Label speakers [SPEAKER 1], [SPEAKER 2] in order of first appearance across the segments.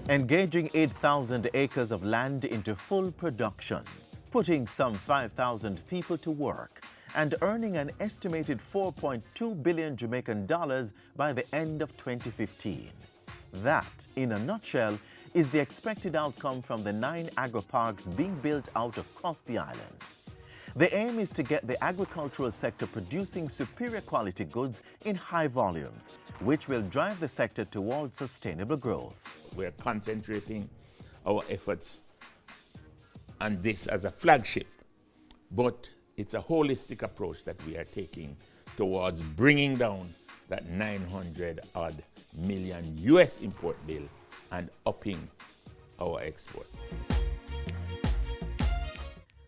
[SPEAKER 1] engaging 8,000 acres of land into full production, putting some 5,000 people to work, and earning an estimated 4.2 billion Jamaican dollars by the end of 2015. That, in a nutshell, is the expected outcome from the 9 agro-parks being built out across the island. The aim is to get the agricultural sector producing superior quality goods in high volumes, which will drive the sector towards sustainable growth.
[SPEAKER 2] We're concentrating our efforts on this as a flagship, but it's a holistic approach that we are taking towards bringing down that 900-odd million US import bill and upping our export.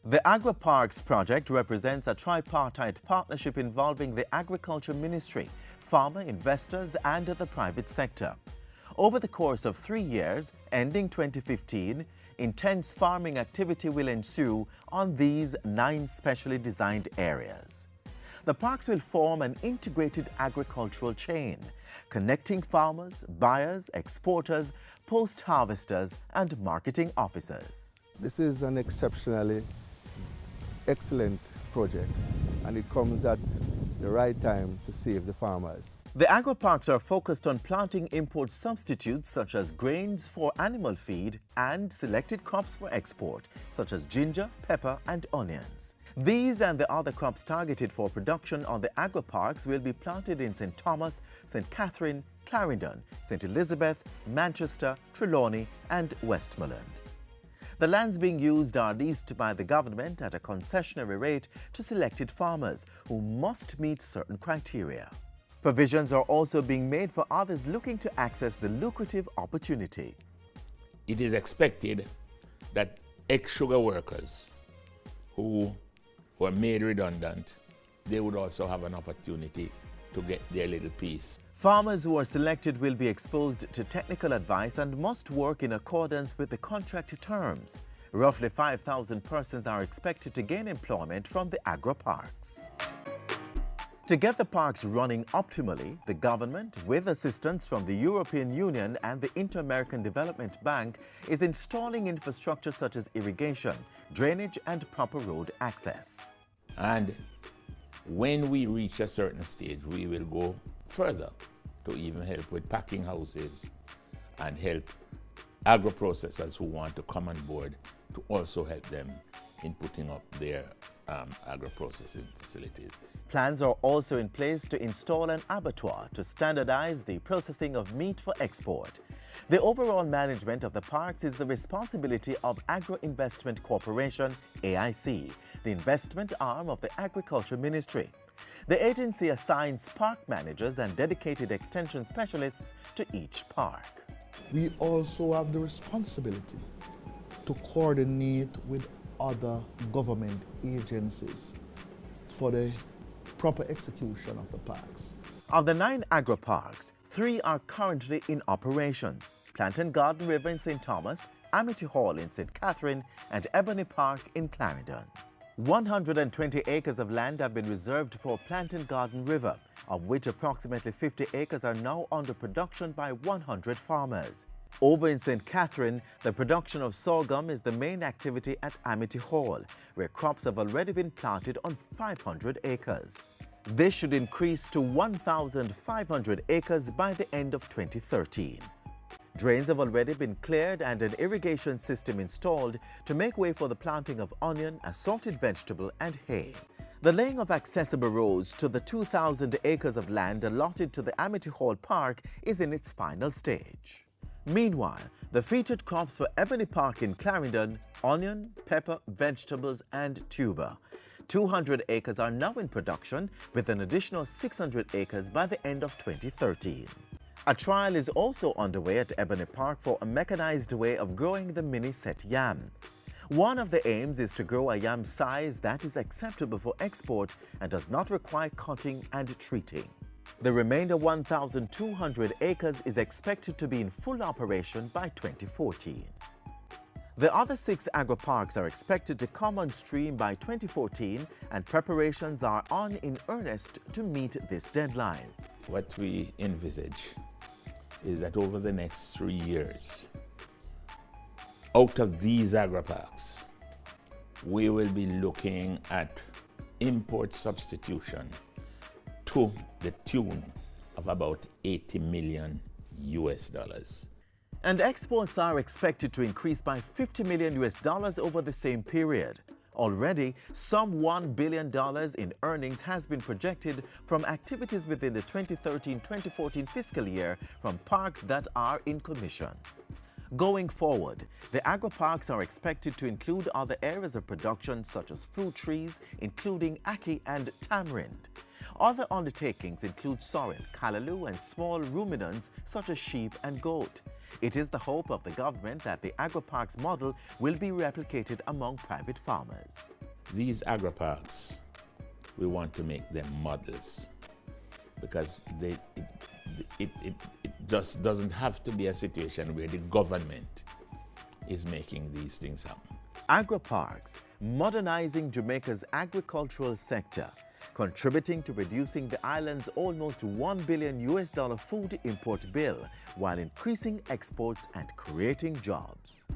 [SPEAKER 1] The Agro-Parks project represents a tripartite partnership involving the Agriculture Ministry, farmer investors, and the private sector. Over the course of 3 years, ending 2015, intense farming activity will ensue on these 9 specially designed areas. The parks will form an integrated agricultural chain, connecting farmers, buyers, exporters, post-harvesters, and marketing officers.
[SPEAKER 3] This is an exceptionally excellent project, and it comes at the right time to save the farmers.
[SPEAKER 1] The agro-parks are focused on planting import substitutes such as grains for animal feed and selected crops for export, such as ginger, pepper, and onions. These and the other crops targeted for production on the agro-parks will be planted in St. Thomas, St. Catherine, Clarendon, St. Elizabeth, Manchester, Trelawney, and Westmoreland. The lands being used are leased by the government at a concessionary rate to selected farmers who must meet certain criteria. Provisions are also being made for others looking to access the lucrative opportunity.
[SPEAKER 2] It is expected that ex-sugar workers who were made redundant, they would also have an opportunity to get their little piece.
[SPEAKER 1] Farmers who are selected will be exposed to technical advice and must work in accordance with the contract terms. Roughly 5,000 persons are expected to gain employment from the agro-parks. To get the parks running optimally, the government, with assistance from the European Union and the Inter-American Development Bank, is installing infrastructure such as irrigation, drainage, and proper road access.
[SPEAKER 2] And when we reach a certain stage, we will go further to even help with packing houses and help agro-processors who want to come on board to also help them in putting up their agro-processing facilities.
[SPEAKER 1] Plans are also in place to install an abattoir to standardize the processing of meat for export. The overall management of the parks is the responsibility of Agro Investment Corporation, AIC, the investment arm of the Agriculture Ministry. The agency assigns park managers and dedicated extension specialists to each park.
[SPEAKER 4] We also have the responsibility to coordinate with other government agencies for the proper execution of the parks.
[SPEAKER 1] Of the 9 agro-parks, 3 are currently in operation: Plantain Garden River in St. Thomas, Amity Hall in St. Catherine, and Ebony Park in Clarendon. 120 acres of land have been reserved for Plantain Garden River, of which approximately 50 acres are now under production by 100 farmers. Over in St. Catherine, the production of sorghum is the main activity at Amity Hall, where crops have already been planted on 500 acres. This should increase to 1,500 acres by the end of 2013. Drains have already been cleared and an irrigation system installed to make way for the planting of onion, assorted vegetable, and hay. The laying of accessible roads to the 2,000 acres of land allotted to the Amity Hall Park is in its final stage. Meanwhile, the featured crops for Ebony Park in Clarendon: onion, pepper, vegetables, and tuber. 200 acres are now in production, with an additional 600 acres by the end of 2013. A trial is also underway at Ebony Park for a mechanized way of growing the mini-set yam. One of the aims is to grow a yam size that is acceptable for export and does not require cutting and treating. The remainder 1,200 acres is expected to be in full operation by 2014. The other 6 agro-parks are expected to come on stream by 2014, and preparations are on in earnest to meet this deadline.
[SPEAKER 2] What we envisage is that over the next 3 years, Out of these agri-parks, we will be looking at import substitution to the tune of about 80 million US dollars.
[SPEAKER 1] And exports are expected to increase by 50 million US dollars over the same period. Already, some $1 billion in earnings has been projected from activities within the 2013-2014 fiscal year from parks that are in commission. Going forward, the agri-parks are expected to include other areas of production such as fruit trees, including ackee and tamarind. Other undertakings include sorrel, callaloo, and small ruminants such as sheep and goat. It is the hope of the government that the agri-parks model will be replicated among private farmers.
[SPEAKER 2] These agri-parks, we want to make them models because it just doesn't have to be a situation where the government is making these things happen.
[SPEAKER 1] Agri-parks, modernizing Jamaica's agricultural sector, contributing to reducing the island's almost $1 billion US food import bill while increasing exports and creating jobs.